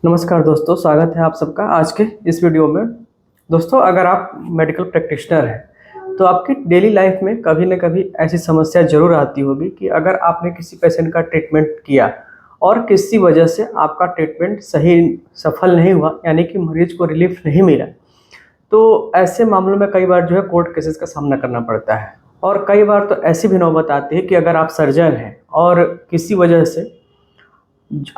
नमस्कार दोस्तों, स्वागत है आप सबका आज के इस वीडियो में। दोस्तों, अगर आप मेडिकल प्रैक्टिशनर हैं तो आपकी डेली लाइफ में कभी न कभी ऐसी समस्या ज़रूर आती होगी कि अगर आपने किसी पेशेंट का ट्रीटमेंट किया और किसी वजह से आपका ट्रीटमेंट सही सफल नहीं हुआ, यानी कि मरीज को रिलीफ नहीं मिला, तो ऐसे मामलों में कई बार जो है कोर्ट केसेस का सामना करना पड़ता है। और कई बार तो ऐसी भी नौबत आती है कि अगर आप सर्जन हैं और किसी वजह से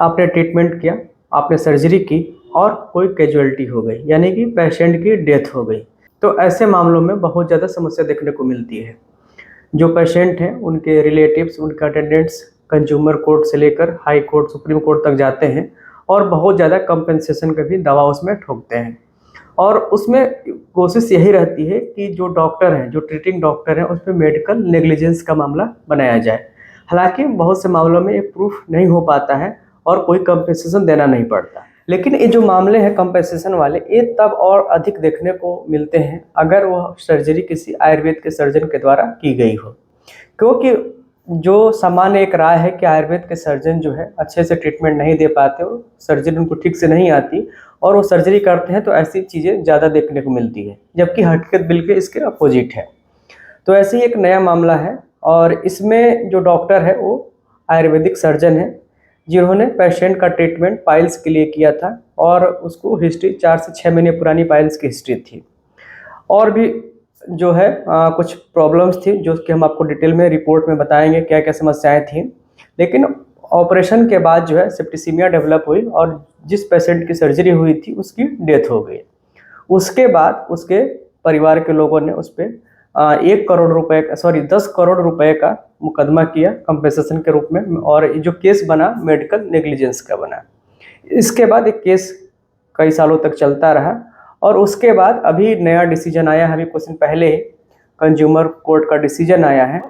आपने ट्रीटमेंट किया, आपने सर्जरी की और कोई कैजुअलिटी हो गई, यानी कि पेशेंट की डेथ हो गई। तो ऐसे मामलों में बहुत ज़्यादा समस्या देखने को मिलती है। जो पेशेंट हैं, उनके रिलेटिव्स, उनके अटेंडेंट्स कंज्यूमर कोर्ट से लेकर हाई कोर्ट, सुप्रीम कोर्ट तक जाते हैं और बहुत ज़्यादा कंपनसेशन का भी दावा उसमें ठोकते हैं। और उसमें कोशिश यही रहती है कि जो डॉक्टर हैं, जो ट्रीटिंग डॉक्टर हैं, उस पे मेडिकल नेग्लिजेंस का मामला बनाया जाए। हालाँकि बहुत से मामलों में ये प्रूफ नहीं हो पाता है और कोई कंपनसेशन देना नहीं पड़ता। लेकिन ये जो मामले हैं कंपनसेशन वाले, ये तब और अधिक देखने को मिलते हैं अगर वह सर्जरी किसी आयुर्वेद के सर्जन के द्वारा की गई हो। क्योंकि जो सामान्य एक राय है कि आयुर्वेद के सर्जन जो है अच्छे से ट्रीटमेंट नहीं दे पाते, वो सर्जरी उनको ठीक से नहीं आती और वो सर्जरी करते हैं तो ऐसी चीज़ें ज़्यादा देखने को मिलती है, जबकि हकीकत बिल्कुल इसके अपोजिट है। तो ऐसे ही एक नया मामला है और इसमें जो डॉक्टर है वो आयुर्वेदिक सर्जन है, जिन्होंने पेशेंट का ट्रीटमेंट पाइल्स के लिए किया था और उसको हिस्ट्री 4 से 6 महीने पुरानी पाइल्स की हिस्ट्री थी। और भी जो है कुछ प्रॉब्लम्स थी जो कि हम आपको डिटेल में रिपोर्ट में बताएंगे क्या क्या समस्याएं थी। लेकिन ऑपरेशन के बाद जो है सेप्टिसीमिया डेवलप हुई और जिस पेशेंट की सर्जरी हुई थी उसकी डेथ हो गई। उसके बाद उसके परिवार के लोगों ने उस पर 1 करोड़ रुपए का 10 करोड़ रुपए का मुकदमा किया कंपेंसेशन के रूप में, और जो केस बना मेडिकल नेग्लिजेंस का बना। इसके बाद एक केस कई सालों तक चलता रहा और उसके बाद अभी नया डिसीजन आया है, अभी कुछ दिन पहले ही कंज्यूमर कोर्ट का डिसीजन आया है।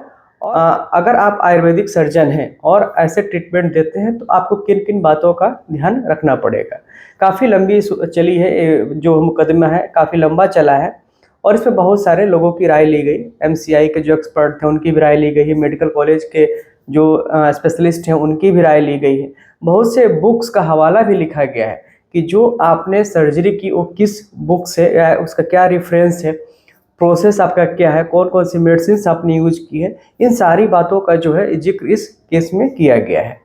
अगर आप आयुर्वेदिक सर्जन हैं और ऐसे ट्रीटमेंट देते हैं तो आपको किन किन बातों का ध्यान रखना पड़ेगा। काफ़ी लंबी चली है जो मुकदमा है, काफ़ी लंबा चला है और इसमें बहुत सारे लोगों की राय ली गई। एमसीआई के जो एक्सपर्ट थे उनकी भी राय ली गई है, मेडिकल कॉलेज के जो स्पेशलिस्ट हैं उनकी भी राय ली गई है। बहुत से बुक्स का हवाला भी लिखा गया है कि जो आपने सर्जरी की वो किस बुक से, या उसका क्या रेफरेंस है, प्रोसेस आपका क्या है, कौन कौन सी मेडिसिन आपने यूज की है, इन सारी बातों का जो है जिक्र इस केस में किया गया है।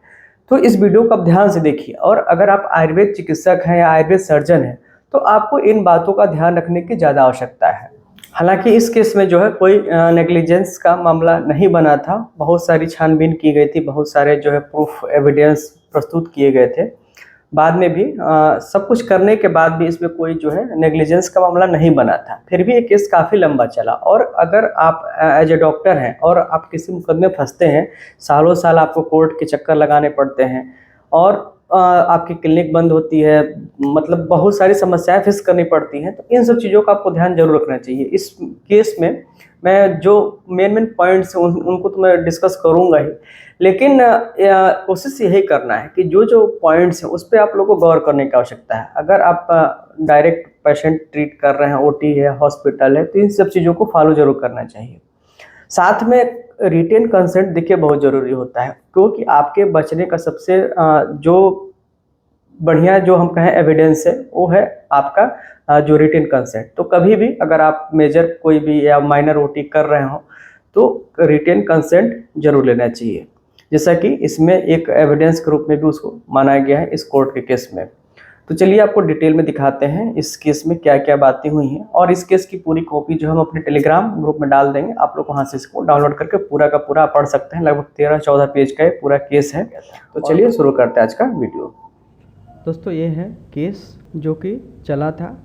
तो इस वीडियो को आप ध्यान से देखिए और अगर आप आयुर्वेद चिकित्सक हैं या आयुर्वेद सर्जन हैं तो आपको इन बातों का ध्यान रखने की ज़्यादा आवश्यकता है। हालांकि इस केस में जो है कोई नेग्लिजेंस का मामला नहीं बना था, बहुत सारी छानबीन की गई थी, बहुत सारे जो है प्रूफ एविडेंस प्रस्तुत किए गए थे। बाद में भी सब कुछ करने के बाद भी इसमें कोई जो है नेग्लिजेंस का मामला नहीं बना था। फिर भी ये केस काफ़ी लंबा चला और अगर आप एज ए डॉक्टर हैं और आप किसी मुकदमे फंसते हैं, सालों साल आपको कोर्ट के चक्कर लगाने पड़ते हैं और आपकी क्लिनिक बंद होती है, मतलब बहुत सारी समस्याएं फेस करनी पड़ती हैं, तो इन सब चीज़ों का आपको ध्यान जरूर रखना चाहिए। इस केस में मैं जो मेन पॉइंट्स हैं उनको तो मैं डिस्कस करूंगा ही, लेकिन कोशिश यही करना है कि जो जो पॉइंट्स हैं उस पर आप लोगों को गौर करने की आवश्यकता है। अगर आप डायरेक्ट पेशेंट ट्रीट कर रहे हैं, ओटी है, हॉस्पिटल है, तो इन सब चीज़ों को फॉलो जरूर करना चाहिए। साथ में रिटेन कंसेंट देखिए बहुत ज़रूरी होता है, क्योंकि आपके बचने का सबसे जो बढ़िया जो हम कहें एविडेंस है वो है आपका जो रिटेन कंसेंट। तो कभी भी अगर आप मेजर कोई भी या माइनर ओटी कर रहे हो तो रिटेन कंसेंट जरूर लेना चाहिए, जैसा कि इसमें एक एविडेंस के रूप में भी उसको माना गया है इस कोर्ट के केस में। तो चलिए आपको डिटेल में दिखाते हैं इस केस में क्या क्या बातें हुई हैं, और इस केस की पूरी कॉपी जो हम अपने टेलीग्राम ग्रुप में डाल देंगे। आप लोग वहाँ से इसको डाउनलोड करके पूरा का पूरा पढ़ सकते हैं। लगभग 13-14 पेज का पूरा केस है। तो चलिए शुरू करते हैं आज का वीडियो। दोस्तों ये है केस जो कि चला था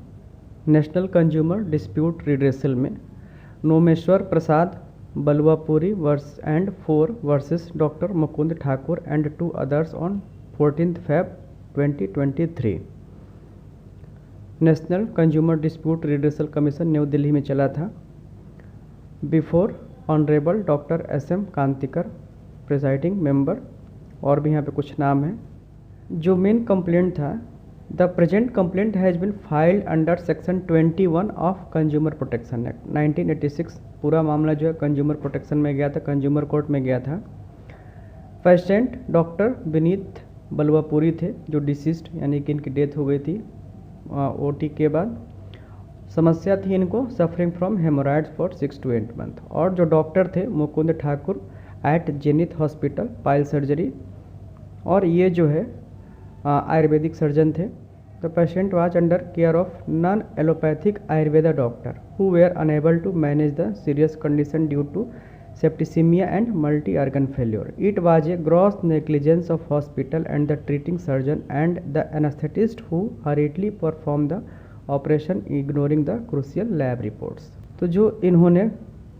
नेशनल कंज्यूमर डिस्प्यूट रिड्रेसल में, Nomeshwar Prasad Baluapuri and 4 versus doctor Mukund Thakur and 2 others on 14 Feb 2023। National consumer dispute redressal commission New Delhi में चला था। Before honourable doctor SM Kantikar presiding member, और भी यहाँ पे कुछ नाम हैं। जो मेन कंप्लेंट था, the present complaint has been filed under section 21 of consumer protection act 1986। पूरा मामला जो है कंज्यूमर प्रोटेक्शन में गया था, कंज्यूमर कोर्ट में गया था। पेशेंट डॉक्टर विनीत बलवापुरी थे जो डिसीज्ड यानी कि इनकी डेथ हो गई थी ओटी के बाद। समस्या थी इनको suffering from haemorrhoids for 6 to 8 month. और जो डॉक्टर थे Mukund Thakur at Zenith hospital pile surgery, और ये जो है आयुर्वेदिक सर्जन थे। The patient was under care of non allopathic ayurveda doctor who were unable to manage the serious condition due to septicemia and multi-organ failure. It was a gross negligence of hospital and the treating surgeon and the anesthetist who hurriedly performed the operation ignoring the crucial lab reports. तो जो इन्होंने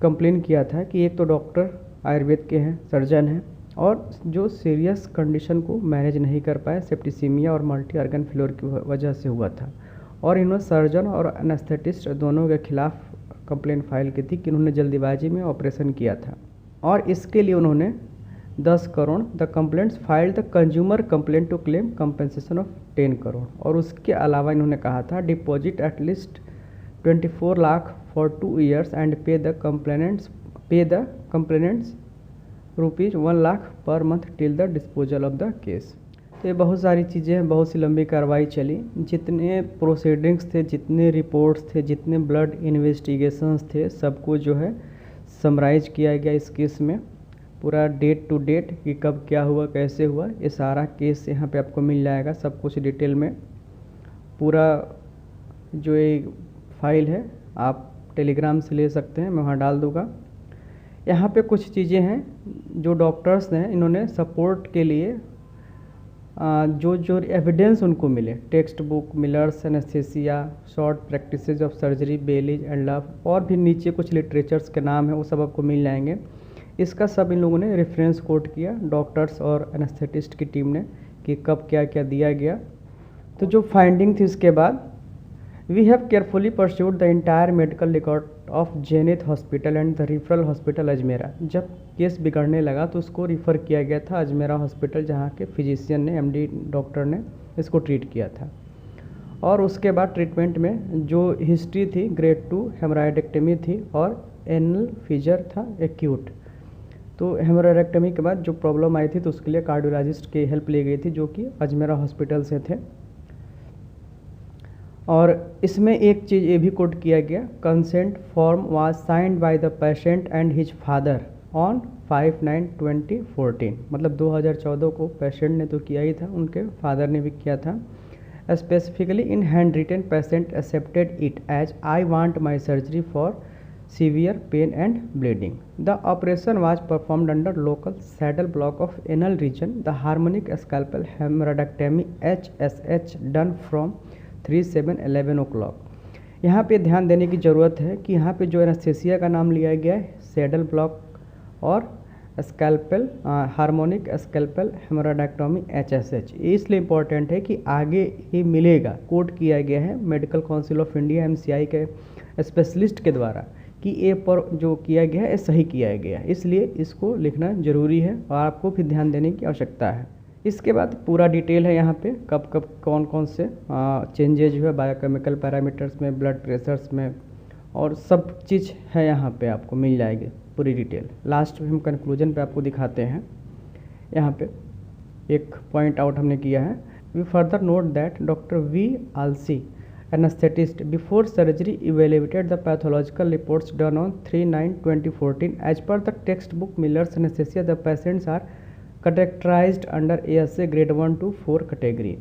complain किया था कि एक तो doctor Ayurveda के हैं, सर्जन हैं, और जो सीरियस कंडीशन को मैनेज नहीं कर पाए, सेप्टिसीमिया और मल्टी ऑर्गन फेलियर की वजह से हुआ था। और इन्होंने सर्जन और एनेस्थेटिस्ट दोनों के खिलाफ कंप्लेंट फाइल की थी कि उन्होंने जल्दीबाजी में ऑपरेशन किया था, और इसके लिए उन्होंने 10 crore the complaints filed the consumer complaint to claim compensation of 10 crore. और उसके अलावा इन्होंने कहा था deposit at least 24 lakh for 2 years and pay the complainants rupees 1 lakh per month till the disposal of the case. तो ये बहुत सारी चीज़ें, बहुत सी लंबी कार्रवाई चली। जितने प्रोसीडिंग्स थे, जितने रिपोर्ट्स थे, जितने ब्लड इन्वेस्टिगेशंस थे, सबको जो है समराइज किया गया इस केस में, पूरा डेट टू डेट कि कब क्या हुआ, कैसे हुआ, ये सारा केस यहाँ पे आपको मिल जाएगा, सब कुछ डिटेल में। पूरा जो ये फाइल है आप टेलीग्राम से ले सकते हैं, मैं वहाँ डाल दूँगा। यहाँ पे कुछ चीज़ें हैं जो डॉक्टर्स हैं, इन्होंने सपोर्ट के लिए जो एविडेंस उनको मिले, text book, Miller's anaesthesia, short practices of surgery, Bailey's and Love, और भी नीचे कुछ लिटरेचर्स के नाम है, वो सब आपको मिल जाएंगे। इसका सब इन लोगों ने रेफरेंस कोट किया, डॉक्टर्स और एनेस्थेटिस्ट की टीम ने, कि कब क्या क्या दिया गया। तो जो फाइंडिंग थी उसके बाद, we have carefully perused the entire medical record of Zenith hospital and the referral hospital Ajmera. जब केस बिगड़ने लगा तो उसको रिफ़र किया गया था अजमेरा हॉस्पिटल, जहाँ के फिजिशियन ने, एमडी डॉक्टर ने इसको ट्रीट किया था। और उसके बाद ट्रीटमेंट में जो हिस्ट्री थी, ग्रेड 2 हेमराइडेक्टमी थी और एनल फीजर था एक्यूट। तो हेमराइडेक्टमी के बाद जो प्रॉब्लम आई थी तो उसके लिए कार्डियोलॉजिस्ट की हेल्प ली गई थी, जो कि अजमेरा हॉस्पिटल से थे। और इसमें एक चीज़ ये भी कोट किया गया, consent form was signed by the patient and his father on 5/9/2014। मतलब 2014 को पेशेंट ने तो किया ही था, उनके फादर ने भी किया था। Specifically in hand written patient accepted it as I want my surgery for severe pain and bleeding. The operation was performed under local saddle block of anal region, the harmonic scalpel haemorrhoidectomy HSH done from 3-7-11 o'clock। यहाँ पे ध्यान देने की ज़रूरत है कि यहाँ पे जो एनेस्थेसिया का नाम लिया गया है, सैडल ब्लॉक और स्कैल्पेल, हार्मोनिक स्कैल्पेल हेमराइडेक्टमी HSH। इसलिए इम्पॉर्टेंट है कि आगे ये मिलेगा, कोट किया गया है medical council of India MCI के स्पेशलिस्ट के द्वारा कि ये पर जो किया गया है सही किया गया है, इसलिए इसको लिखना ज़रूरी है और आपको भी ध्यान देने की आवश्यकता है। इसके बाद पूरा डिटेल है यहाँ पे, कब कब कौन कौन से चेंजेज हुए बायोकेमिकल पैरामीटर्स में, ब्लड प्रेशर्स में, और सब चीज़ है यहाँ पे आपको मिल जाएगी पूरी डिटेल। लास्ट में हम कंक्लूजन पे आपको दिखाते हैं। यहाँ पे एक पॉइंट आउट हमने किया है, we further note that doctor वी आलसी anesthetist before surgery evaluated the pathological reports done on 3/9/2014 as per the textbook Miller's anesthesia. The patients are categorized under ASA grade 1 to 4 category.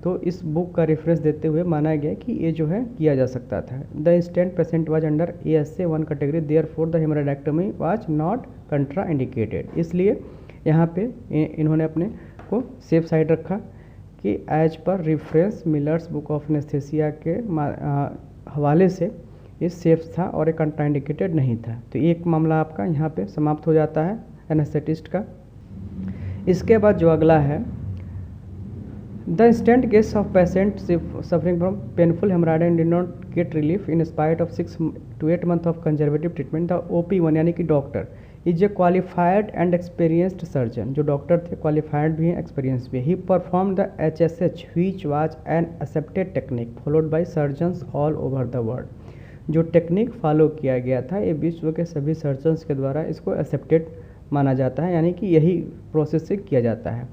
तो इस book का reference देते हुए माना गया कि ये जो है किया जा सकता था। The instant patient was under ASA 1 category, therefore the haemorrhoidectomy was not contraindicated. इसलिए यहाँ पे इन्होंने अपने को सेफ साइड रखा कि as per reference Miller's book of anaesthesia के हवाले से ये सेफ था और ये कंट्रा इंडिकेटेड नहीं था। तो एक मामला आपका यहाँ पे समाप्त हो जाता है एनेस्थेटिस्ट का। इसके बाद जो अगला है, the instant case of patient suffering from painful haemorrhoid did not get relief in spite of 6 to 8 months of conservative treatment. The OP1 यानी कि doctor is a qualified and experienced surgeon. जो doctor थे qualified भी हैं, experience भी। He perform the HSH which was an accepted technique followed by surgeons all over the world. जो technique follow किया गया था ये विश्व के सभी सर्जन्स के द्वारा इसको एक्सेप्टेड माना जाता है, यानी कि यही प्रोसेस से किया जाता है।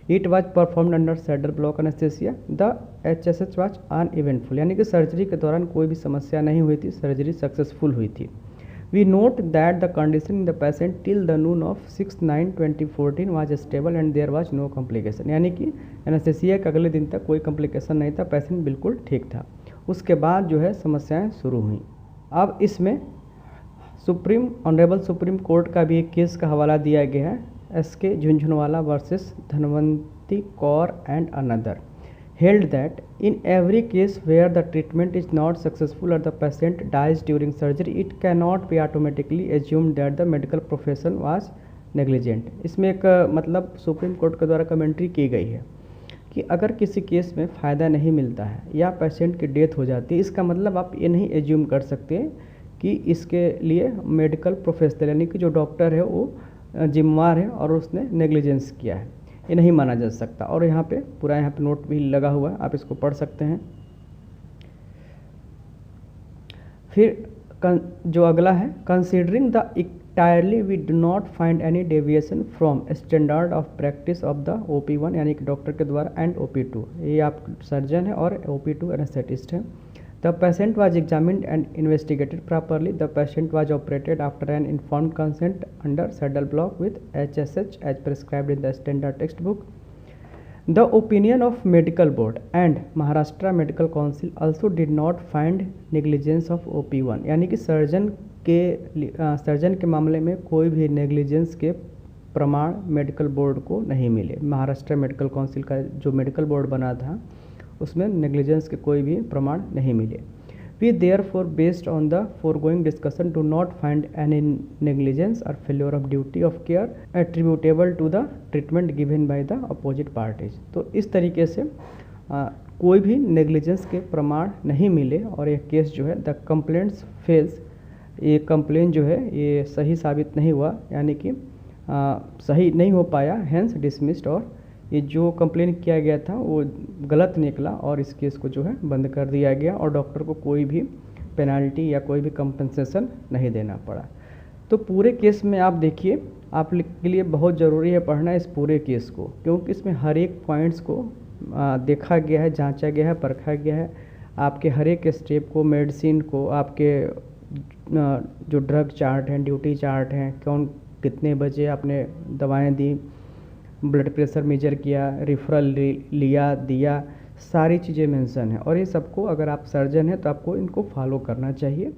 It was performed under saddle block anaesthesia, the HSH was uneventful, यानी कि सर्जरी के दौरान कोई भी समस्या नहीं हुई थी, सर्जरी सक्सेसफुल हुई थी। We note that the condition in the patient till the noon of 6/9/2014 was stable and there was no complication, यानी कि एनेस्थीसिया के अगले दिन तक कोई कॉम्प्लिकेशन नहीं था, पेशेंट बिल्कुल ठीक था। उसके बाद जो है समस्याएं शुरू हुई। अब इसमें ऑनरेबल सुप्रीम कोर्ट का भी एक केस का हवाला दिया गया है, SK Jhunjhunwala versus Dhanwanti Kaur and another, held that in every case where the treatment is not successful or the patient dies during surgery, it cannot be automatically assumed that the medical profession was negligent। इसमें एक मतलब supreme court के द्वारा commentary की गई है कि अगर किसी केस में फ़ायदा नहीं मिलता है या पेशेंट की डेथ हो जाती है, इसका मतलब आप ये नहीं एज्यूम कर सकते कि इसके लिए मेडिकल प्रोफेशनल यानी कि जो डॉक्टर है वो जिम्मेवार है और उसने नेग्लिजेंस किया है, ये नहीं माना जा सकता। और यहाँ पे पूरा यहाँ पे नोट भी लगा हुआ है, आप इसको पढ़ सकते हैं। फिर जो अगला है, considering the entirely we do not find any deviation from standard of practice of the OP1 यानी कि डॉक्टर के द्वारा एंड OP2, ये आप सर्जन है और OP2 एनेस्थेटिस्ट है। The patient was examined and investigated properly. The patient was operated after an informed consent under saddle block with HSH as prescribed in the standard textbook. The opinion of medical board and Maharashtra Medical Council also did not find negligence of OP1, यानी कि surgeon के मामले में कोई भी negligence के प्रमाण medical board को नहीं मिले। महाराष्ट्र मेडिकल काउंसिल का जो मेडिकल बोर्ड बना था उसमें नेग्लिजेंस के कोई भी प्रमाण नहीं मिले। We therefore based on the foregoing discussion do not find any negligence or failure of duty of care attributable to the treatment given by the opposite parties। तो इस तरीके से कोई भी नेग्लिजेंस के प्रमाण नहीं मिले और ये केस जो है द कंप्लेंट्स फेल्स, ये कंप्लेन जो है ये सही साबित नहीं हुआ, यानी कि सही नहीं हो पाया, हेंस डिसमिस्ड, और ये जो कंप्लेन किया गया था वो गलत निकला और इस केस को जो है बंद कर दिया गया और डॉक्टर को कोई भी पेनल्टी या कोई भी कंपनसेशन नहीं देना पड़ा। तो पूरे केस में आप देखिए, आप के लिए बहुत ज़रूरी है पढ़ना इस पूरे केस को, क्योंकि इसमें हर एक पॉइंट्स को देखा गया है, जांचा गया है, परखा गया है, आपके हर एक स्टेप को, मेडिसिन को, आपके जो ड्रग चार्ट हैं, ड्यूटी चार्ट हैं, कौन कितने बजे आपने दवाएं दी, ब्लड प्रेशर मेजर किया, रेफरल लिया दिया, सारी चीज़ें मेंशन है। और ये सबको अगर आप सर्जन हैं तो आपको इनको फॉलो करना चाहिए।